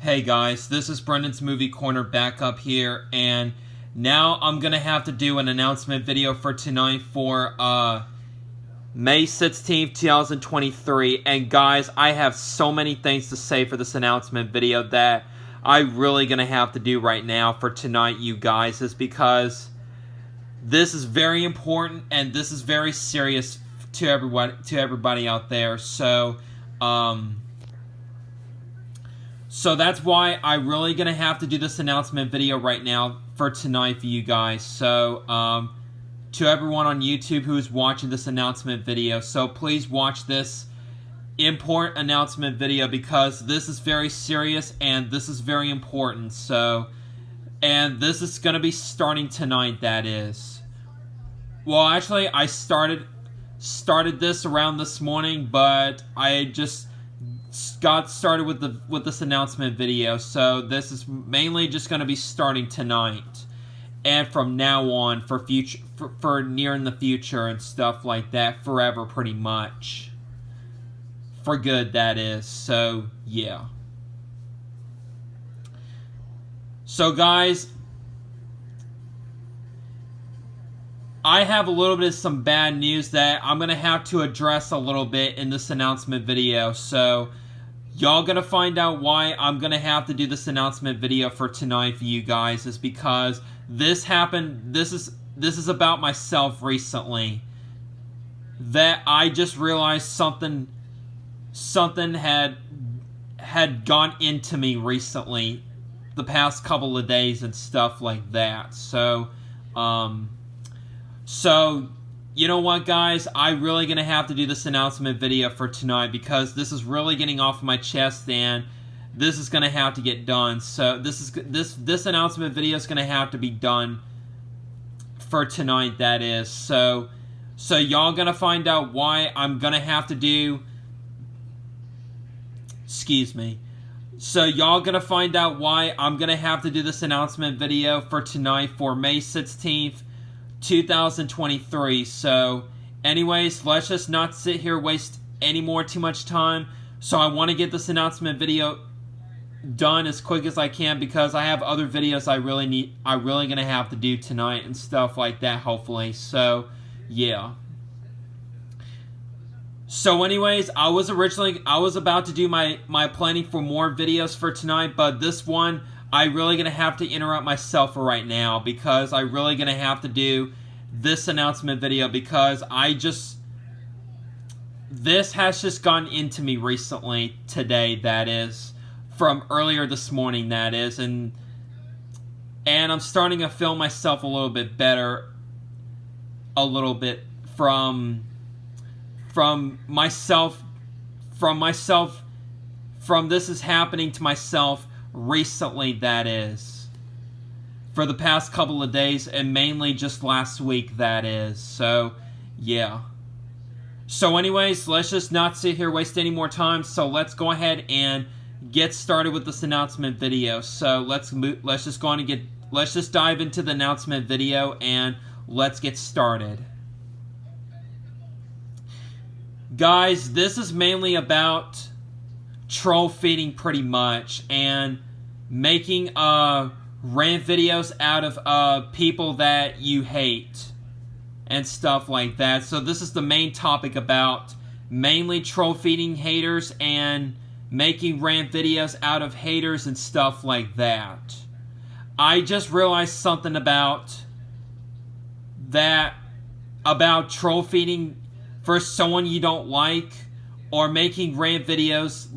Hey guys, this is Brendan's Movie Corner back up here, and now I'm gonna have to do an announcement video for tonight for May 16th, 2023. And guys, I have so many things to say for this announcement video that I'm really gonna have to do right now for tonight, you guys, is because this is very important and this is very serious to everybody out there. So that's why I'm really going to have to do this announcement video right now for tonight for you guys. So, to everyone on YouTube who's watching this announcement video, so please watch this important announcement video because this is very serious and this is very important. So, and this is going to be starting tonight, that is. Well, actually, I started this around this morning, but I just got started with this announcement video, so this is mainly just going to be starting tonight, and from now on for near in the future and stuff like that, forever pretty much, for good, that is. So yeah. So guys, I have a little bit of some bad news that I'm going to have to address a little bit in this announcement video. So, y'all going to find out why I'm going to have to do this announcement video for tonight for you guys is because this happened, this is about myself recently. That I just realized something had gone into me recently, the past couple of days and stuff like that. So, you know what, guys? I'm really going to have to do this announcement video for tonight because this is really getting off my chest and this is going to have to get done. So this announcement video is going to have to be done for tonight, that is. So y'all going to find out why I'm going to have to do... Excuse me. So y'all going to find out why I'm going to have to do this announcement video for tonight for May 16th. 2023. So anyways, let's just not sit here waste too much time. So I want to get this announcement video done as quick as I can because I have other videos I really gonna have to do tonight and stuff like that, hopefully. So yeah. So anyways, I was about to do my planning for more videos for tonight, but this one I'm really going to have to interrupt myself for right now because I'm really going to have to do this announcement video because this has just gone into me recently, today, that is, from earlier this morning, that is, and I'm starting to feel myself a little bit better, a little bit from this is happening to myself recently, that is, for the past couple of days and mainly just last week, that is. So yeah. So anyways, let's just not sit here waste any more time. So let's go ahead and get started with this announcement video. So let's just dive into the announcement video and let's get started. Guys, this is mainly about troll feeding pretty much and making rant videos out of people that you hate and stuff like that. So this is the main topic about mainly troll feeding haters and making rant videos out of haters and stuff like that. I just realized something about troll feeding for someone you don't like, or making rant videos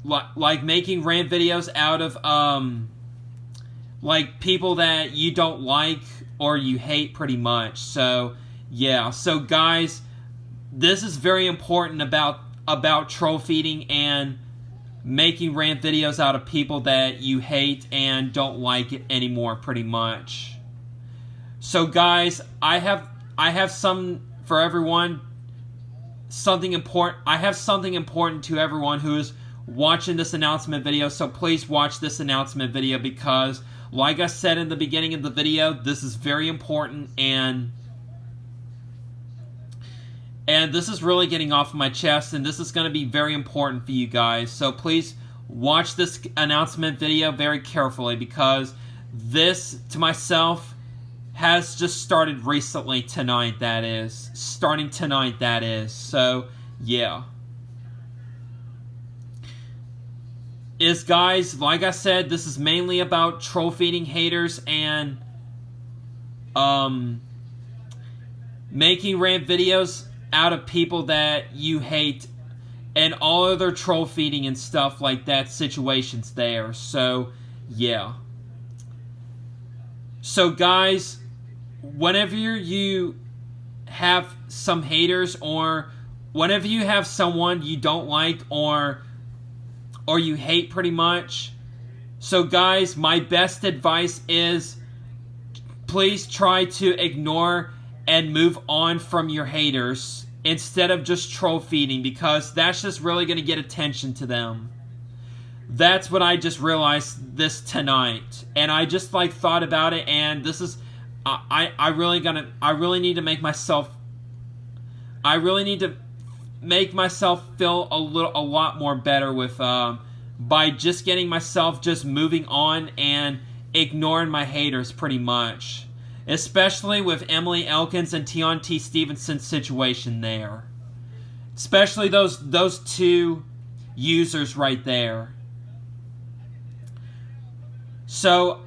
like making rant videos out of like people that you don't like or you hate pretty much. So yeah, so guys, this is very important about troll feeding and making rant videos out of people that you hate and don't like it anymore pretty much. So guys, I have some for everyone, something important. I have something important to everyone who is watching this announcement video, so please watch this announcement video because, like I said in the beginning of the video, this is very important And this is really getting off of my chest, and this is going to be very important for you guys. So please watch this announcement video very carefully, because this, to myself, has just started recently tonight, that is. Starting tonight, that is. So, yeah. Guys, like I said, this is mainly about troll feeding haters and making rant videos out of people that you hate and all other troll feeding and stuff like that situations there. So, yeah. So, guys, whenever you have some haters, or whenever you have someone you don't like or you hate pretty much, so guys, my best advice is please try to ignore and move on from your haters instead of just troll feeding, because that's just really going to get attention to them. That's what I just realized this tonight, and I just thought about it, and this is I really need to make myself feel a lot more better with by just getting myself just moving on and ignoring my haters pretty much. Especially with Emily Elkins and Tion T. Stevenson's situation there. Especially those two users right there. So,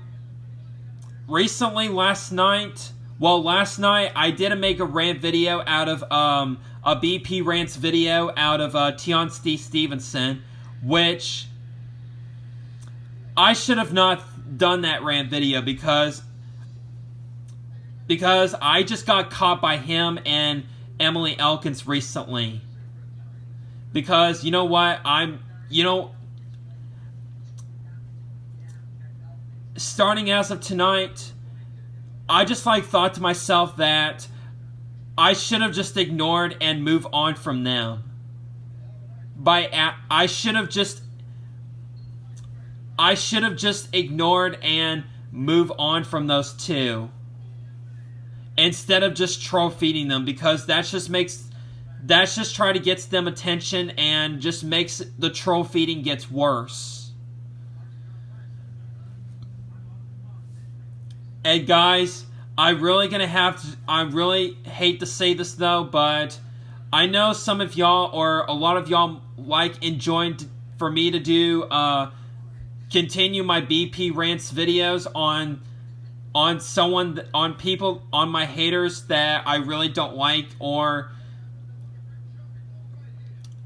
recently, last night I did make a rant video out of, a BP Rants video out of Tion T. Stevenson, which I should have not done that rant video because I just got caught by him and Emily Elkins recently. Because, you know what, starting as of tonight, I just thought to myself that I should have just ignored and moved on from them. I should have just ignored and move on from those two, instead of just troll feeding them, because that's just trying to get them attention and just makes the troll feeding gets worse. And guys, I really hate to say this though, but I know some of y'all, or a lot of y'all, enjoying for me to do continue my BP Rants videos on people, on my haters that I really don't like, or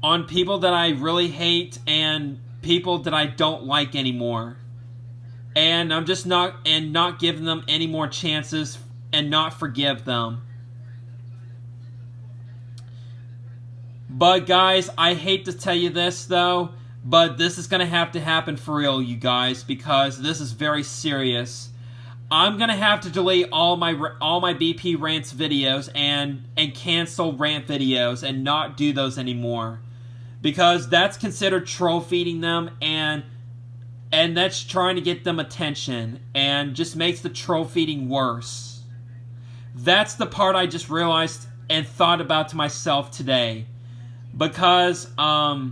on people that I really hate and people that I don't like anymore. And I'm just not giving them any more chances and not forgive them. But guys, I hate to tell you this though, but this is going to have to happen for real, you guys, because this is very serious. I'm going to have to delete all my BP Rants videos and cancel rant videos and not do those anymore. Because that's considered troll feeding them, and that's trying to get them attention and just makes the troll feeding worse. That's the part I just realized and thought about to myself today. Because I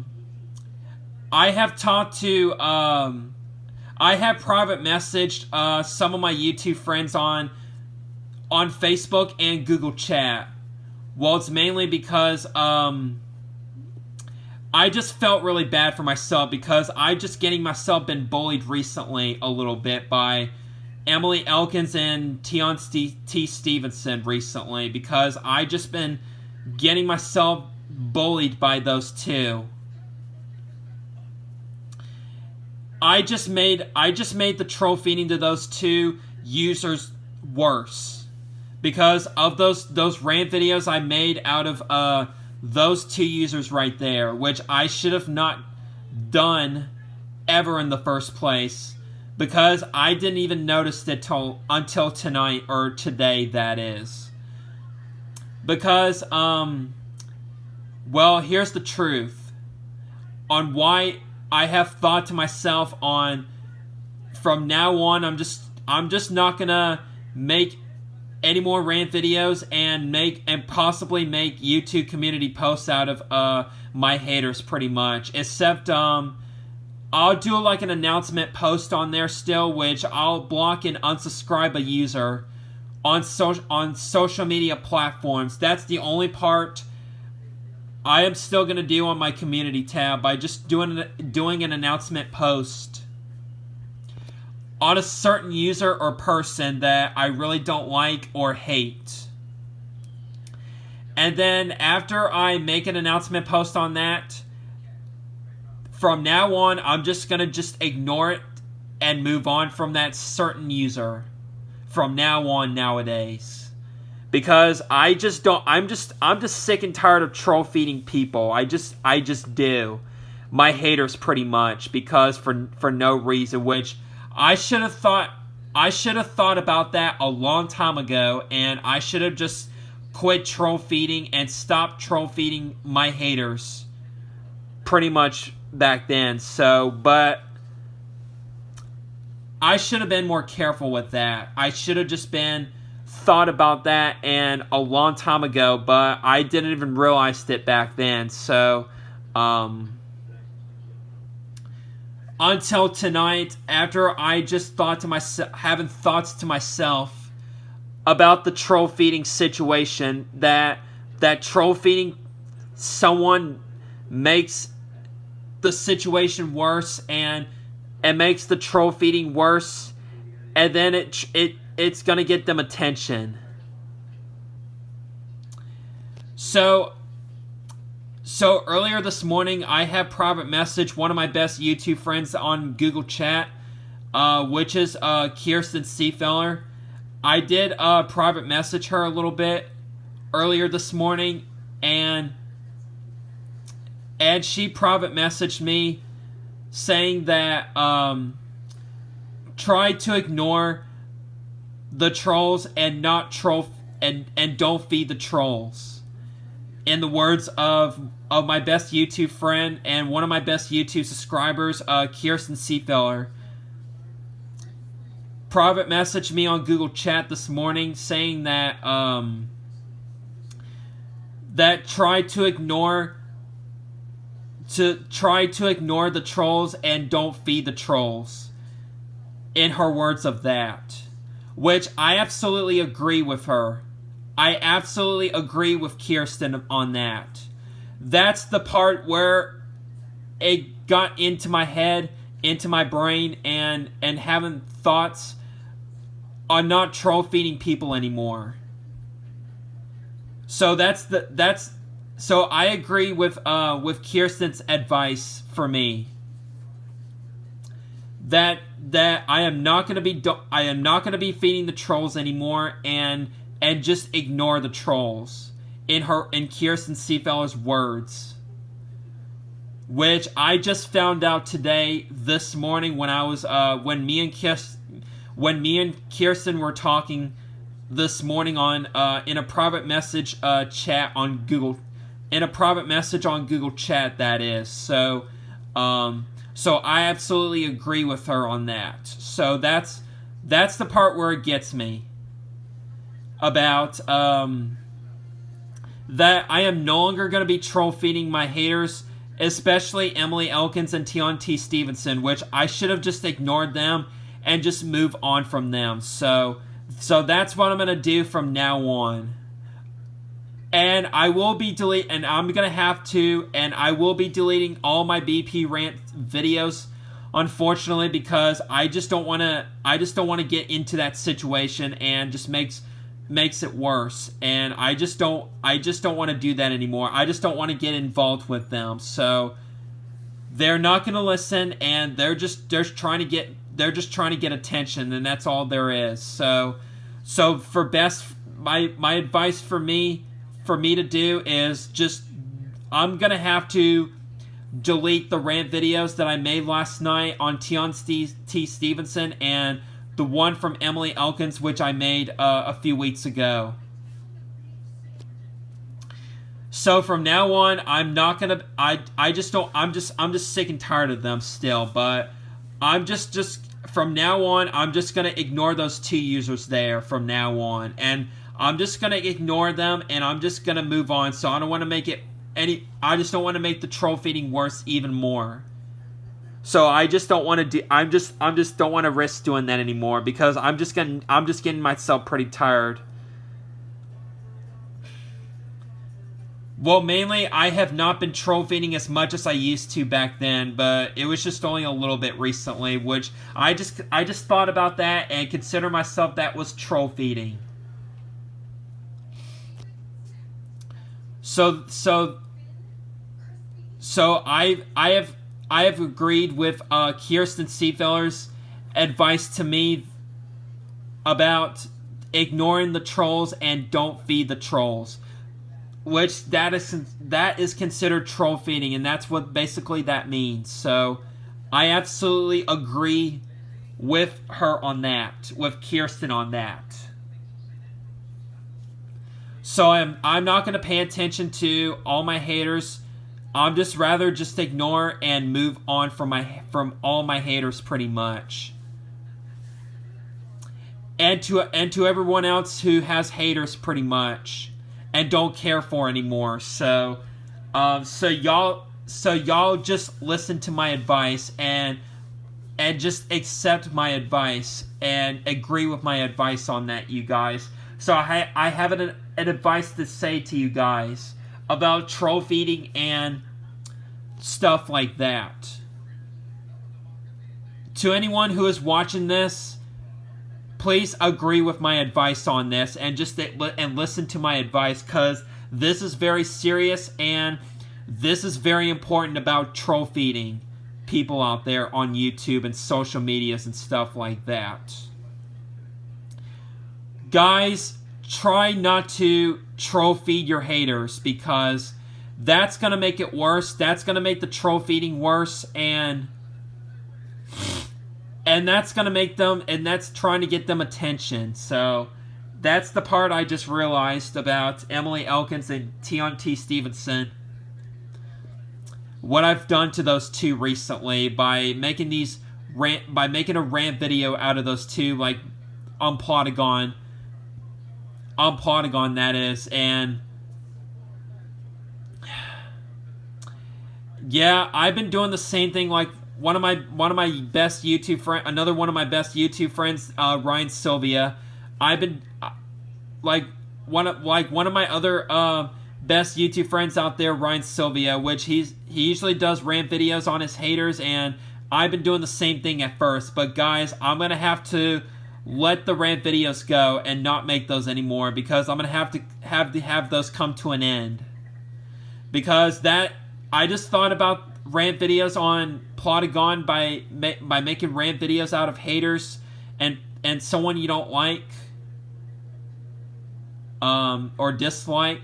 have talked to I have private messaged some of my YouTube friends on Facebook and Google Chat. Well, it's mainly because I just felt really bad for myself, because I just getting myself been bullied recently a little bit by Emily Elkins and Tion T. Stevenson recently, because I just been getting myself bullied by those two. I just made the troll feeding to those two users worse, because of those rant videos I made out of those two users right there, which I should have not done ever in the first place, because I didn't even notice it until tonight, or today, that is. Because well, here's the truth on why I have thought to myself from now on, I'm just not gonna make any more rant videos and possibly make YouTube community posts out of my haters pretty much. Except I'll do like an announcement post on there still, which I'll block and unsubscribe a user on social media platforms. That's the only part I am still going to do on my community tab, by just doing an announcement post on a certain user or person that I really don't like or hate. And then after I make an announcement post on that, from now on, I'm just going to ignore it and move on from that certain user from now on nowadays. Because I'm just sick and tired of troll feeding people. I just do. My haters pretty much, because for no reason, which I should have thought about that a long time ago, and I should have just quit troll feeding and stopped troll feeding my haters pretty much back then. So, but I should have been more careful with that. I should have just thought about that and a long time ago, but I didn't even realize it back then. So, until tonight, after I just thought to myself, having thoughts to myself about the troll feeding situation, that troll feeding someone makes the situation worse and makes the troll feeding worse, and then it's gonna get them attention. So earlier this morning, I have private messaged one of my best YouTube friends on Google Chat, which is Kirsten Seafeller. I did private message her a little bit earlier this morning, and she private messaged me saying that try to ignore the trolls and not troll and don't feed the trolls. In the words of my best YouTube friend and one of my best YouTube subscribers, Kirsten Seafeller, private messaged me on Google Chat this morning saying that that try to ignore the trolls and don't feed the trolls. In her words of that. Which I absolutely agree with her. I absolutely agree with Kirsten on that. That's the part where it got into my head, into my brain, and having thoughts on not troll feeding people anymore. So so I agree with Kirsten's advice for me. That I am not going to be feeding the trolls anymore, and just ignore the trolls, in Kirsten Seafeller's words, which I just found out this morning when I was when me and Kirsten were talking this morning on in a private message chat on Google, in a private message on Google Chat, that is. So I absolutely agree with her on that. So that's the part where it gets me. About that I am no longer going to be troll feeding my haters, especially Emily Elkins and Tion T. Stevenson, which I should have just ignored them and just move on from them. So that's what I'm going to do from now on. And I will be deleting all my BP rant videos, unfortunately, because I just don't want to get into that situation and just makes it worse. And I just don't want to do that anymore. I just don't want to get involved with them. So they're not going to listen, and they're just trying to get attention, and that's all there is. So my advice for me to do is just, I'm going to have to delete the rant videos that I made last night on Tion T. Stevenson and the one from Emily Elkins, which I made a few weeks ago. So from now on, I'm not going to, I'm just sick and tired of them still, but I'm just from now on, I'm just going to ignore those 2 users there from now on. And I'm just going to ignore them, and I'm just going to move on. So I don't want to make it I just don't want to make the troll feeding worse even more. So I just don't want to do. I'm just don't want to risk doing that anymore, because I'm just getting myself pretty tired. Well, mainly I have not been troll feeding as much as I used to back then, but it was just only a little bit recently, which I just thought about that and consider myself that was troll feeding. So I have agreed with Kirsten Seefeller's advice to me about ignoring the trolls and don't feed the trolls, which that is considered troll feeding, and that's what basically that means. So I absolutely agree with her on that, with Kirsten on that. So I'm not going to pay attention to all my haters. I'm just rather just ignore and move on from all my haters pretty much. And to everyone else who has haters pretty much and don't care for anymore. So y'all just listen to my advice and just accept my advice and agree with my advice on that, you guys. So I have an advice to say to you guys about troll feeding and stuff like that. To anyone who is watching this, please agree with my advice on this and listen to my advice, because this is very serious and this is very important about troll feeding people out there on YouTube and social medias and stuff like that. Guys, try not to troll feed your haters, because that's going to make it worse. That's going to make the troll feeding worse, and that's going to make them, and that's trying to get them attention. So that's the part I just realized about Emily Elkins and Tion T. Stevenson. What I've done to those two recently by making a rant video out of those two, like on Plotagon, that is, and yeah, I've been doing the same thing. Like one of my best YouTube friend, another one of my best YouTube friends, Ryan Sylvia. I've been one of my other best YouTube friends out there, Ryan Sylvia, which he usually does rant videos on his haters, and I've been doing the same thing at first. But guys, I'm gonna have to let the rant videos go and not make those anymore, because I'm gonna have to have those come to an end. Because I just thought about rant videos on Plotagon by making rant videos out of haters and someone you don't like or dislike.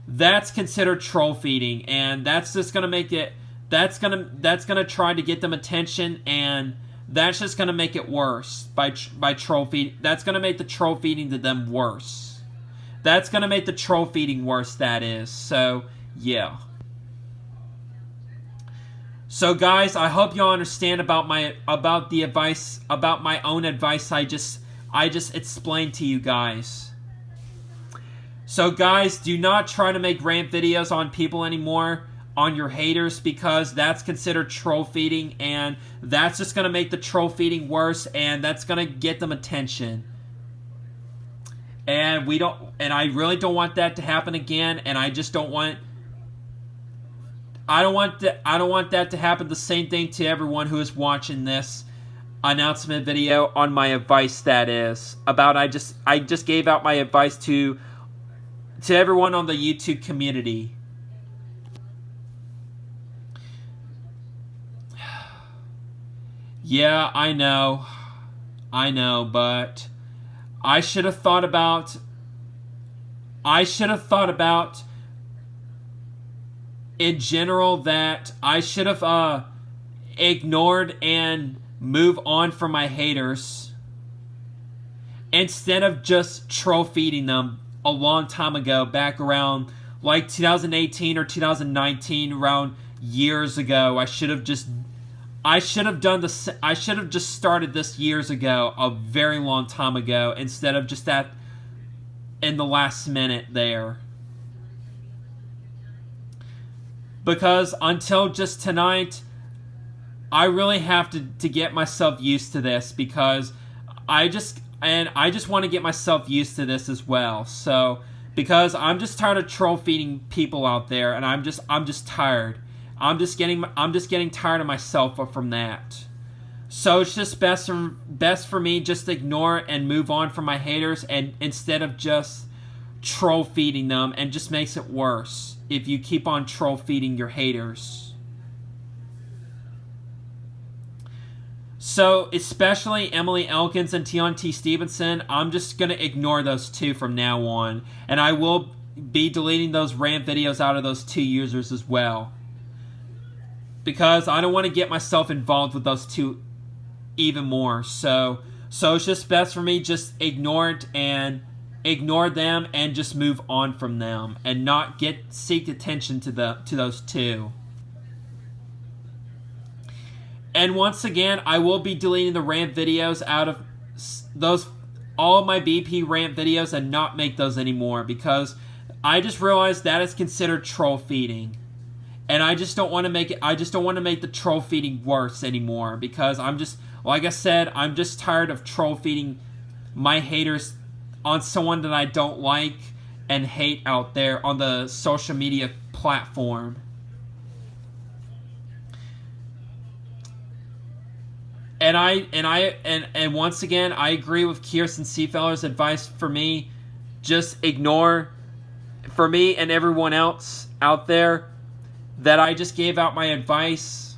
That's considered troll feeding, and that's just gonna make it. That's gonna try to get them attention, and that's just gonna make it worse by troll feed. That's gonna make the troll feeding to them worse. That's gonna make the troll feeding worse. That is. So yeah. So guys, I hope y'all understand about my own advice I just explained to you guys. So guys, do not try to make rant videos on people anymore, on your haters, because that's considered troll feeding, and that's just going to make the troll feeding worse, and that's going to get them attention. And I really don't want that to happen again, and I just don't want that to happen. The same thing to everyone who is watching this announcement video on my advice, that is about I just gave out my advice to everyone on the YouTube community. Yeah, I know, but I should have thought about in general that I should have ignored and move on from my haters instead of just troll feeding them a long time ago, back around like 2018 or 2019, around years ago. I should have I should have done the. I should have just started this years ago, a very long time ago, instead of just that in the last minute there. Because until just tonight, I really have to get myself used to this, because I just want to get myself used to this as well. So because I'm just tired of troll feeding people out there, and I'm just tired. I'm just getting tired of myself from that. So it's just best for me just to ignore and move on from my haters, and instead of just troll feeding them, and just makes it worse if you keep on troll feeding your haters. So especially Emily Elkins and Tion T. Stevenson, I'm just going to ignore those two from now on. And I will be deleting those rant videos out of those two users as well, because I don't want to get myself involved with those two even more. So it's just best for me just ignore them and just move on from them, and not seek attention to those two. And once again, I will be deleting the rant videos out of all of my BP rant videos, and not make those anymore, because I just realized that is considered troll feeding. And I just don't want to make it. I just don't want to make the troll feeding worse anymore, because I'm just, like I said, I'm just tired of troll feeding my haters on someone that I don't like and hate out there on the social media platform. And once again, I agree with Kirsten Seefeller's advice for me. Just ignore, for me and everyone else out there, that I just gave out my advice.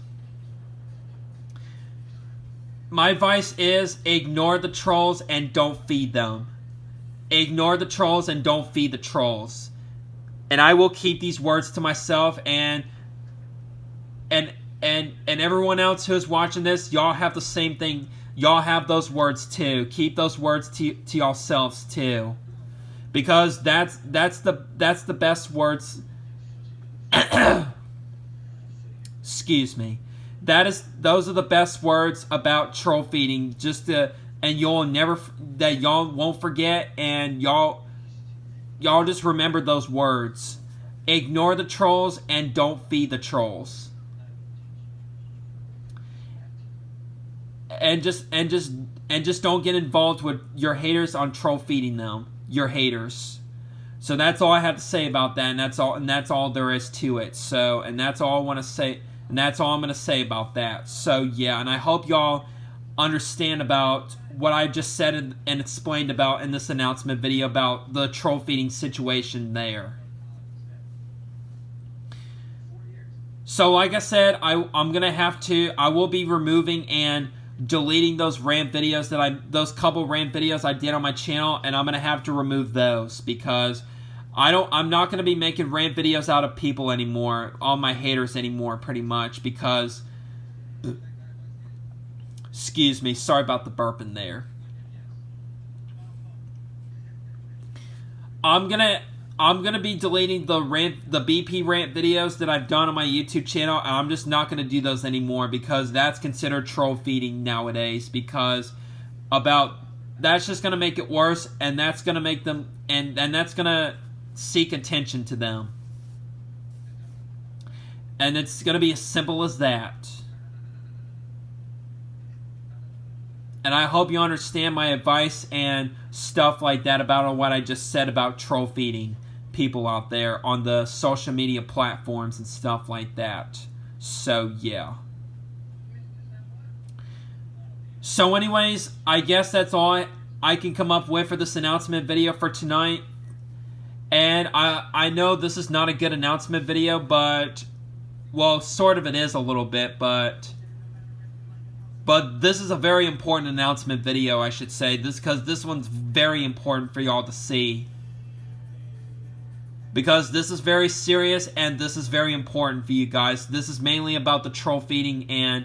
My advice is ignore the trolls and don't feed them. Ignore the trolls and don't feed the trolls. And I will keep these words to myself, and everyone else who's watching this, y'all have the same thing. Y'all have those words too. Keep those words to yourselves too, because that's the best words. Excuse me. Those are the best words about troll feeding. And y'all won't forget, and y'all just remember those words. Ignore the trolls and don't feed the trolls. And just don't get involved with your haters on troll feeding them. Your haters. So that's all I have to say about that, and that's all there is to it. So, and that's all I want to say, and that's all I'm going to say about that. So yeah, and I hope y'all understand about what I just said and explained about in this announcement video about the troll feeding situation there. So like I said, I will be removing and deleting those couple rant videos I did on my channel, and I'm gonna have to remove those, because I'm not gonna be making rant videos out of people anymore, all my haters anymore, pretty much, because excuse me, sorry about the burping there. I'm gonna be deleting the BP rant videos that I've done on my YouTube channel, and I'm just not gonna do those anymore, because that's considered troll feeding nowadays, because that's just gonna make it worse, and that's gonna make them, and that's gonna seek attention to them. And it's gonna be as simple as that. And I hope you understand my advice and stuff like that about what I just said about troll feeding people out there on the social media platforms and stuff like that. So yeah. So anyways, I guess that's all I can come up with for this announcement video for tonight. And I know this is not a good announcement video, but, well, sort of it is a little bit, but this is a very important announcement video, I should say. Because this one's very important for y'all to see. Because this is very serious, and this is very important for you guys. This is mainly about the troll feeding and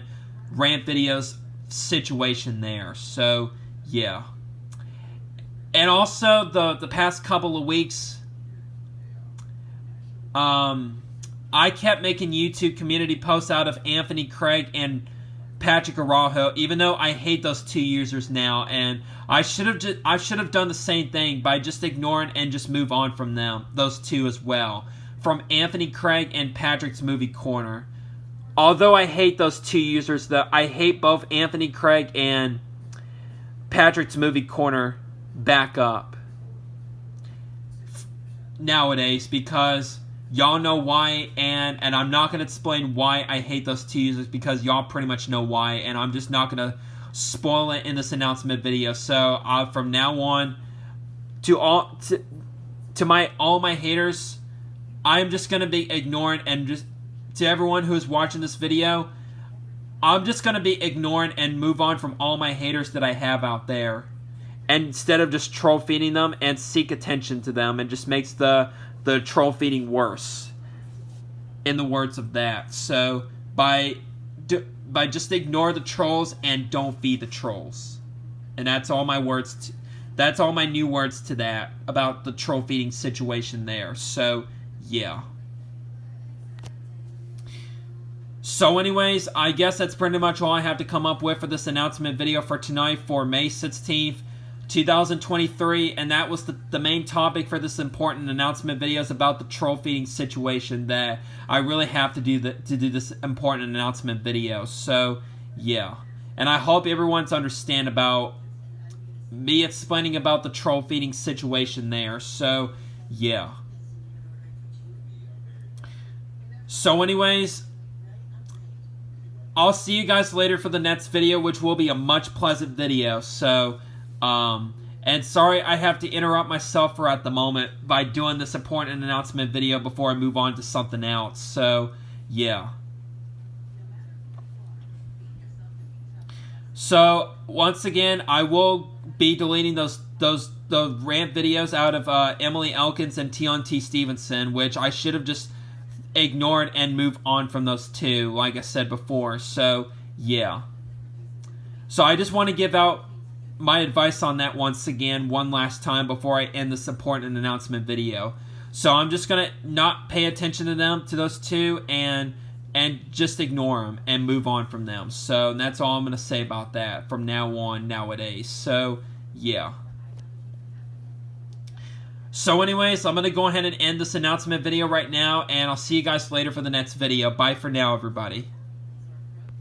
rant videos situation there. So, yeah. And also, the past couple of weeks, I kept making YouTube community posts out of Anthony Craig and Patrick Araujo, even though I hate those two users now, and I should have done the same thing by just ignoring and just move on from them, those two as well, from Anthony Craig and Patrick's Movie Corner. Although I hate those two users, I hate both Anthony Craig and Patrick's Movie Corner back up nowadays, because y'all know why, and I'm not going to explain why I hate those two users, because y'all pretty much know why, and I'm just not going to spoil it in this announcement video. So from now on, to all my haters, I'm just going to be ignoring, and just to everyone who is watching this video, I'm just going to be ignoring and move on from all my haters that I have out there, instead of just troll feeding them and seek attention to them, and just makes the troll feeding worse, in the words of that. So by just ignore the trolls and don't feed the trolls, and that's all my words. That's all my new words to that about the troll feeding situation there. So yeah. So anyways, I guess that's pretty much all I have to come up with for this announcement video for tonight, for May 16th. 2023, and that was the main topic for this important announcement video, is about the troll feeding situation that I really have to do this important announcement video. So yeah, and I hope everyone's understand about me explaining about the troll feeding situation there. So yeah. So anyways, I'll see you guys later for the next video, which will be a much pleasant video. So and sorry I have to interrupt myself for at the moment by doing this important announcement video before I move on to something else. So yeah. So once again, I will be deleting those rant videos out of Emily Elkins and T Stevenson, which I should have just ignored and moved on from those two, like I said before. So yeah. So I just want to give out my advice on that once again, one last time, before I end this important announcement video. So I'm just gonna not pay attention to them, to those two, and just ignore them and move on from them. So that's all I'm gonna say about that from now on, nowadays. So yeah. So anyways, I'm gonna go ahead and end this announcement video right now, and I'll see you guys later for the next video. Bye for now, everybody.